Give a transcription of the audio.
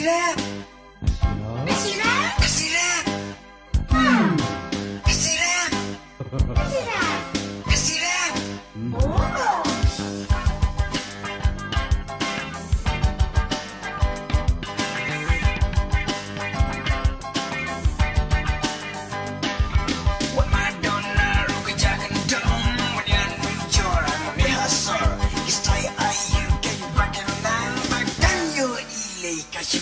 rap. Kasih rap. Kasih rap. Kasih rap. Kasih rap. Kasih rap. Oh. Buat Madonna, lu kerja kendong. Kemudian luncur, rehearsal. Istri ayu, kayu badan lang. Badan yo ilay kayu